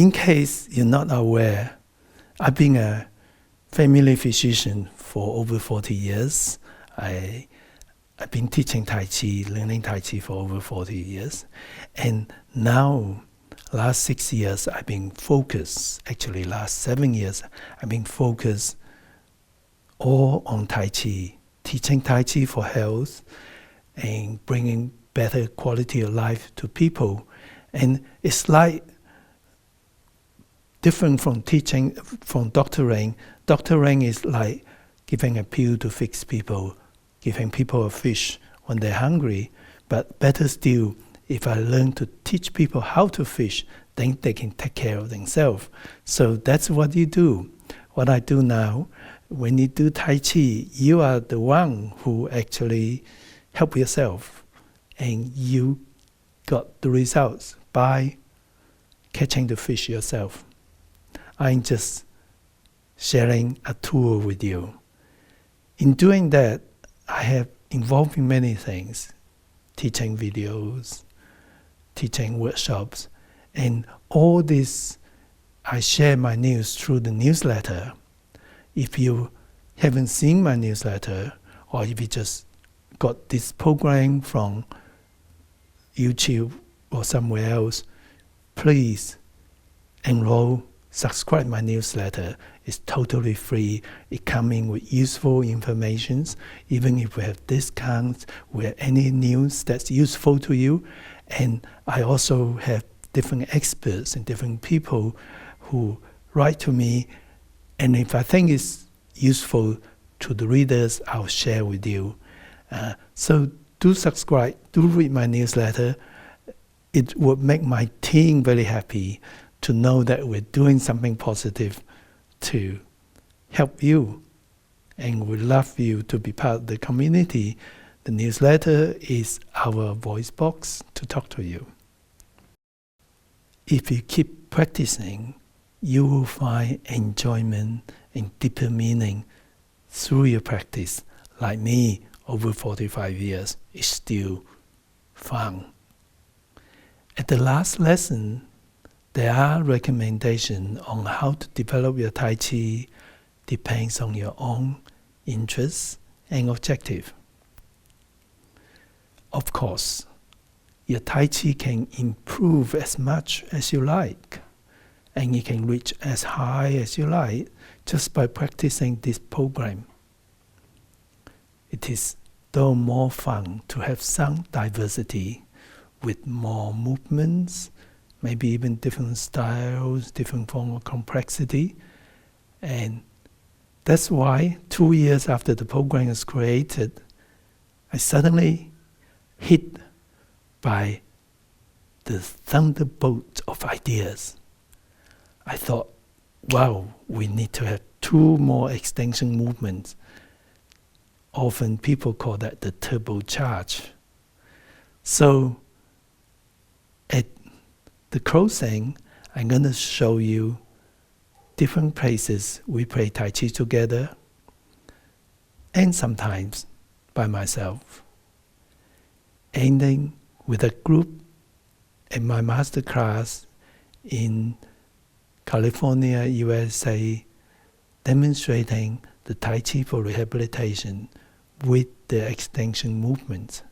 in case you're not aware, I've been a family physician for over 40 years. I've been teaching Tai Chi, learning Tai Chi for over 40 years. And now, last 6 years, I've been focused, actually last 7 years, I've been focused all on Tai Chi, teaching Tai Chi for health and bringing better quality of life to people. And it's like different from teaching, from doctoring. Doctoring is like giving a pill to fix people, giving people a fish when they're hungry. But better still, if I learn to teach people how to fish, then they can take care of themselves. So that's what you do. What I do now, when you do Tai Chi, you are the one who actually help yourself. And you got the results by catching the fish yourself. I'm just sharing a tool with you. In doing that, I have involved in many things, teaching videos, teaching workshops, and all this, I share my news through the newsletter. If you haven't seen my newsletter, or if you just got this program from YouTube or somewhere else, please enroll, subscribe my newsletter. It's totally free. It comes in with useful information. Even if we have discounts, we have any news that's useful to you. And I also have different experts and different people who write to me. And if I think it's useful to the readers, I'll share with you. So do subscribe, do read my newsletter. It would make my team very happy to know that we're doing something positive to help you. And we love you to be part of the community. The newsletter is our voice box to talk to you. If you keep practicing, you will find enjoyment and deeper meaning through your practice. Like me, over 45 years, it's still fun. At the last lesson, there are recommendations on how to develop your Tai Chi. Depends on your own interests and objective. Of course, your Tai Chi can improve as much as you like, and you can reach as high as you like just by practicing this program. It is though more fun to have some diversity with more movements, maybe even different styles, different form of complexity. And that's why 2 years after the program was created, I suddenly hit by the thunderbolt of ideas. I thought, wow, we need to have 2 more extension movements. Often people call that the turbocharge. So at the closing, I'm going to show you different places we play Tai Chi together, and sometimes by myself. Ending with a group at my master class in California, USA, demonstrating the Tai Chi for rehabilitation with the extension movements.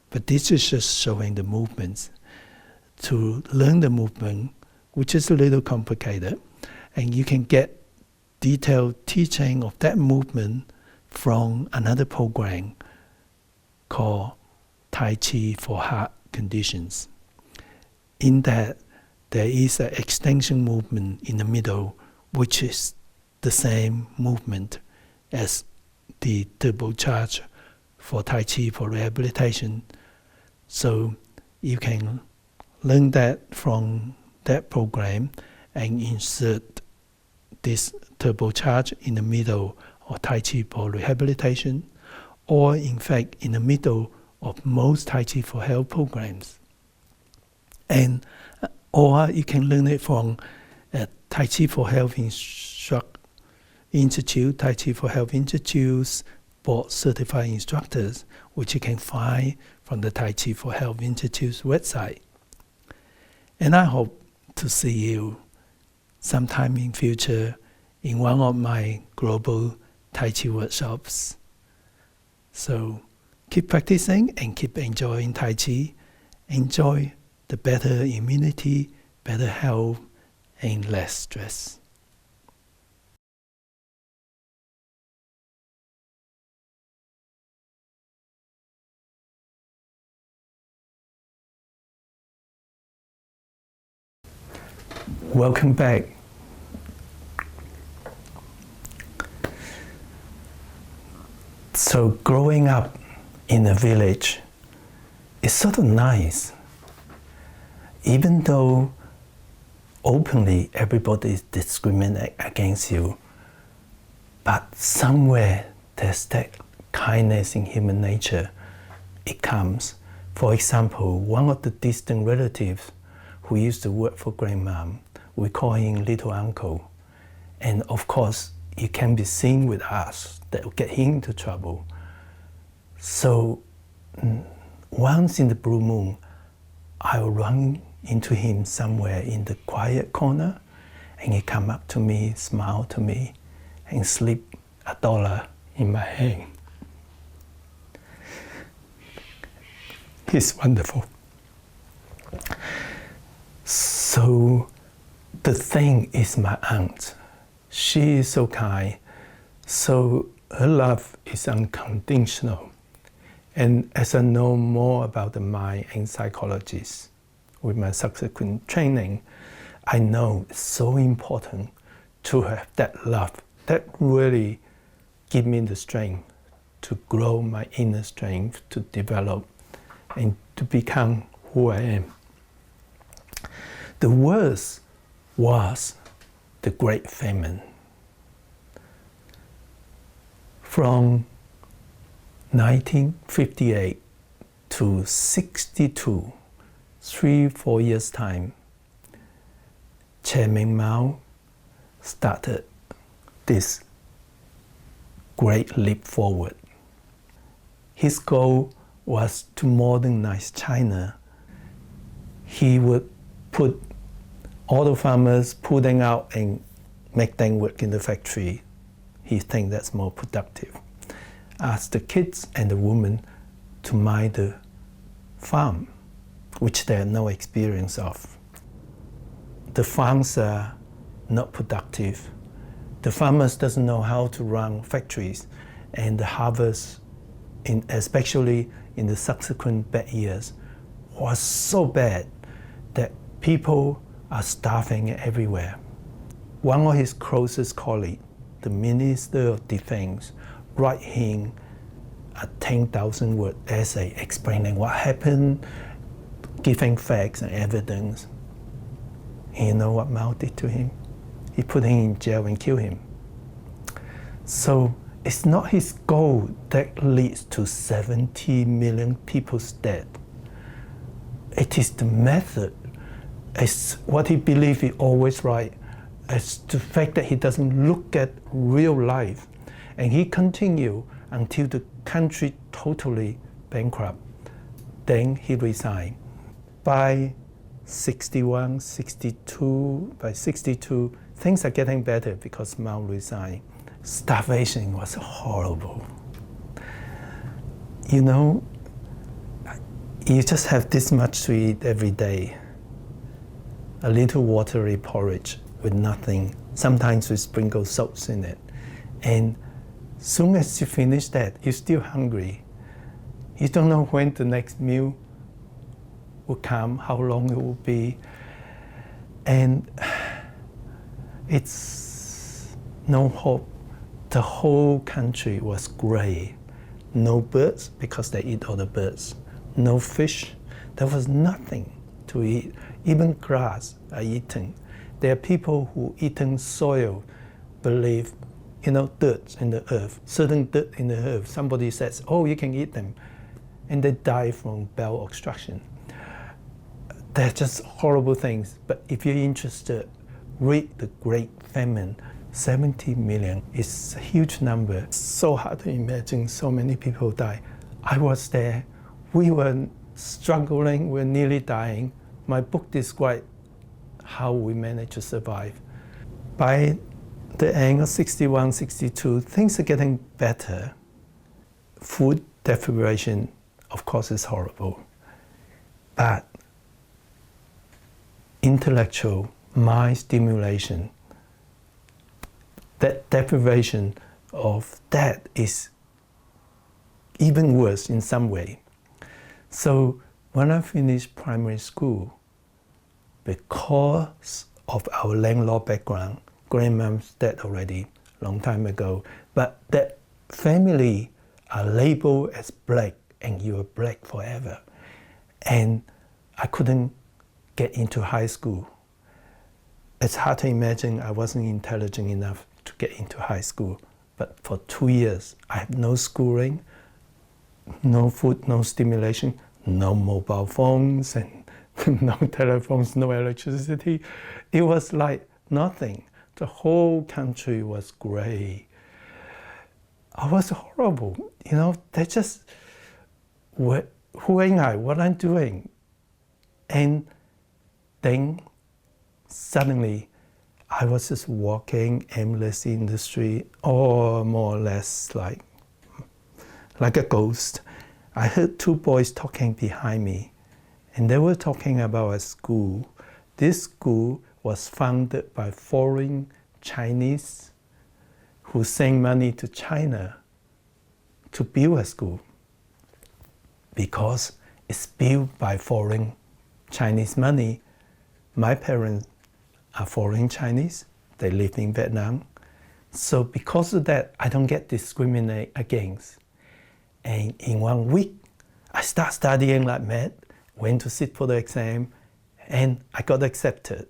But this is just showing the movements. To learn the movement, which is a little complicated, and you can get detailed teaching of that movement from another program called Tai Chi for Heart Conditions. In that, there is an extension movement in the middle, which is the same movement as the turbocharge for Tai Chi for rehabilitation. So you can learn that from that program and insert this turbocharge in the middle of Tai Chi for rehabilitation, or in fact in the middle of most Tai Chi for health programs. And or you can learn it from Tai Chi for Health Institute, Tai Chi for Health Institute's board certified instructors, which you can find from the Tai Chi for Health Institute's website. And I hope to see you sometime in future in one of my global Tai Chi workshops. So keep practicing and keep enjoying Tai Chi. Enjoy the better immunity, better health, and less stress. Welcome back. So growing up in a village is sort of nice. Even though openly everybody is discriminating against you, but somewhere there's that kindness in human nature. It comes. For example, one of the distant relatives who used to work for grandmom, we call him little uncle. And of course, he can be seen with us, that will get him into trouble. So once in the blue moon, I'll run into him somewhere in the quiet corner, and he come up to me, smile to me, and slip $1 in my hand. He's wonderful. So the thing is my aunt. She is so kind. So her love is unconditional. And as I know more about the mind and psychologists with my subsequent training, I know it's so important to have that love that really give me the strength to grow my inner strength, to develop and to become who I am. The worst was the Great Famine. From 1958 to 62, 3-4 years time, Chairman Mao started this great leap forward. His goal was to modernize China. He would put all the farmers, pull them out and make them work in the factory. He thinks that's more productive. Ask the kids and the women to mind the farm, which they have no experience of. The farms are not productive. The farmers doesn't know how to run factories, and the harvest, especially in the subsequent bad years, was so bad that people are starving everywhere. One of his closest colleagues, the Minister of Defense, wrote him a 10,000-word essay explaining what happened, giving facts and evidence. And you know what Mao did to him? He put him in jail and killed him. So it's not his goal that leads to 70 million people dead. It is the method. It's what he believes is always right. It's the fact that he doesn't look at real life. And he continued until the country totally bankrupt. Then he resigned. By 61, 62, by 62, things are getting better because Mao resigned. Starvation was horrible. You know, you just have this much to eat every day. A little watery porridge with nothing. Sometimes we sprinkle salts in it. And soon as you finish that, you're still hungry. You don't know when the next meal will come, how long it will be. And it's no hope. The whole country was gray. No birds, because they eat all the birds. No fish. There was nothing to eat. Even grass are eaten. There are people who eaten soil, believe, dirt in the earth, certain dirt in the earth. Somebody says, oh, you can eat them. And they die from bowel obstruction. They're just horrible things. But if you're interested, read The Great Famine. 70 million is a huge number. It's so hard to imagine so many people die. I was there. We were struggling, we were nearly dying. My book describes how we managed to survive. By the end of 61, 62, things are getting better. Food deprivation, of course, is horrible. But intellectual mind stimulation, that deprivation of that is even worse in some way. So when I finished primary school, because of our landlord background, grandmom's dead already, long time ago, but that family are labeled as black and you are black forever. And I couldn't get into high school. It's hard to imagine I wasn't intelligent enough to get into high school. But for 2 years, I had no schooling, no food, no stimulation, no mobile phones, and no telephones, no electricity. It was like nothing. The whole country was gray. I was horrible. You know, they just, who am I? What I'm doing? And then suddenly, I was just walking aimlessly in the street, or more or less like a ghost. I heard two boys talking behind me, and they were talking about a school. This school was founded by foreign Chinese who sent money to China to build a school because it's built by foreign Chinese money. My parents are foreign Chinese. They live in Vietnam. So because of that, I don't get discriminated against. And in 1 week, I start studying like mad, went to sit for the exam, and I got accepted.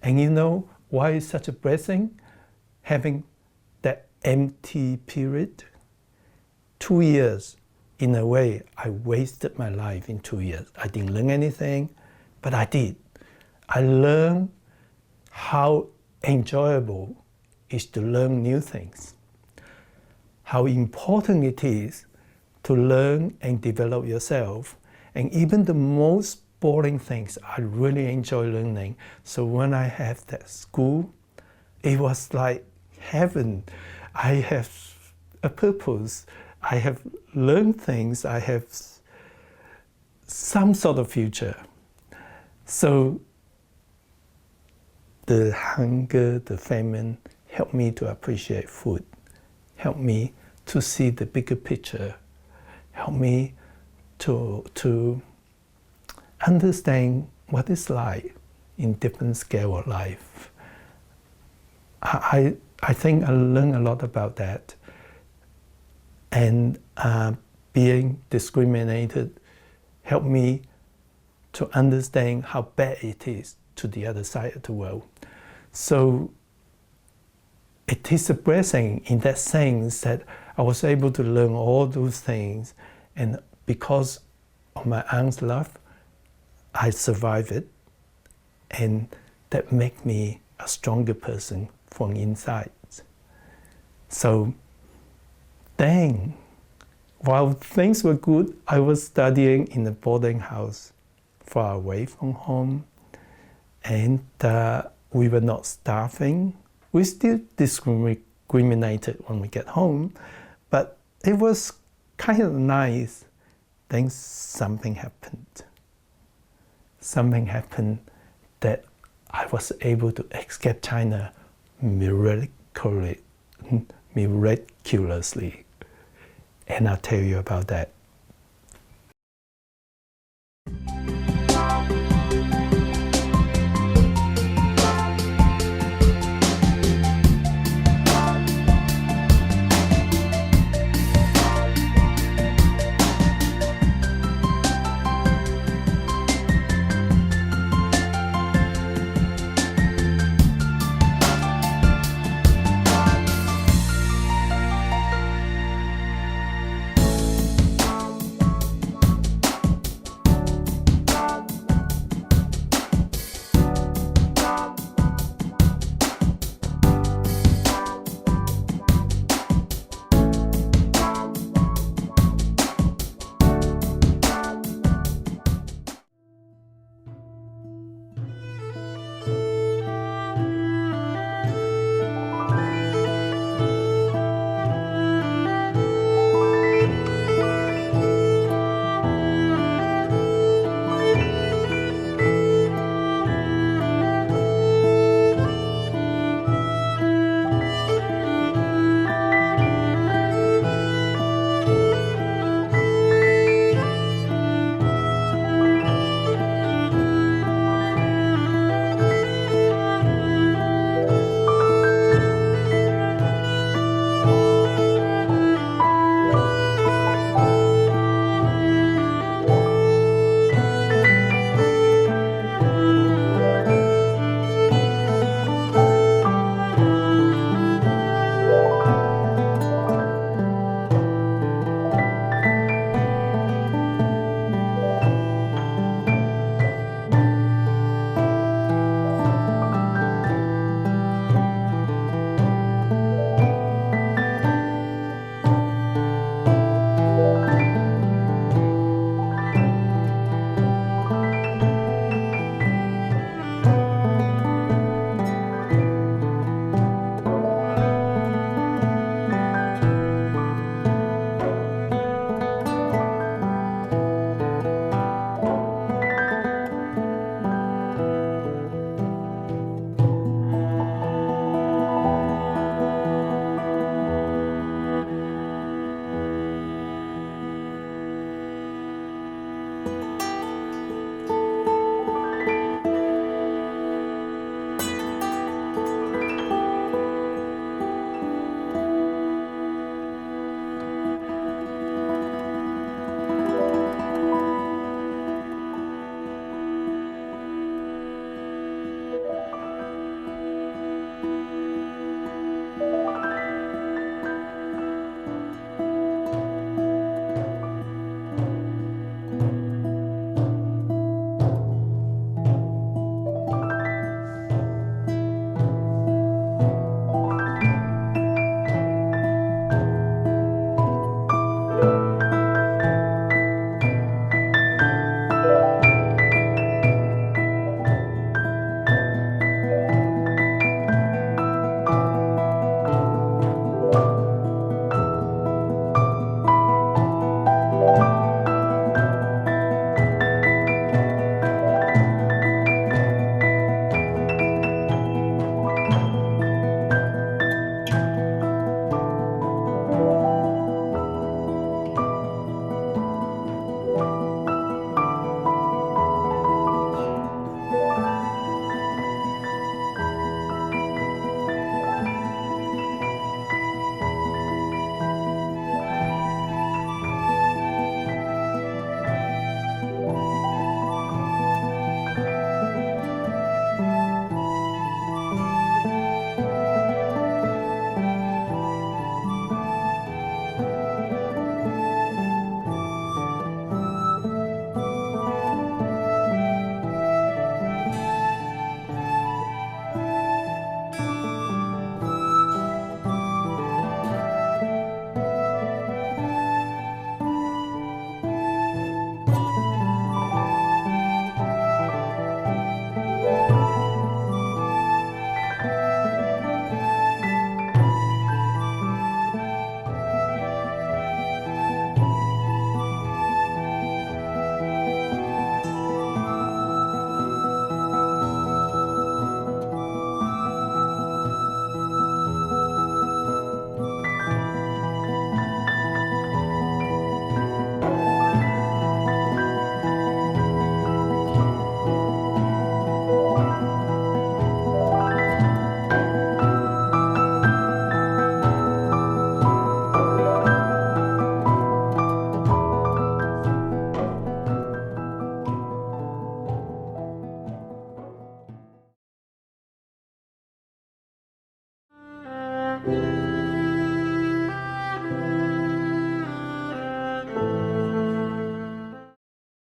And you know why it's such a blessing? Having that empty period. 2 years, in a way, I wasted my life in 2 years. I didn't learn anything, but I did. I learned how enjoyable it is to learn new things, how important it is to learn and develop yourself. And even the most boring things, I really enjoy learning. So when I have that school, it was like heaven. I have a purpose. I have learned things. I have some sort of future. So the hunger, the famine, helped me to appreciate food, helped me to see the bigger picture, helped me to understand what it's like in different scale of life. I think I learned a lot about that. And being discriminated helped me to understand how bad it is to the other side of the world. So it is a blessing in that sense that I was able to learn all those things, and because of my aunt's love, I survived it, and that made me a stronger person from inside. So then, while things were good, I was studying in a boarding house far away from home, and we were not starving. We still discriminated when we get home, but it was kind of nice. Then something happened. Something happened that I was able to escape China miraculously. And I'll tell you about that. you.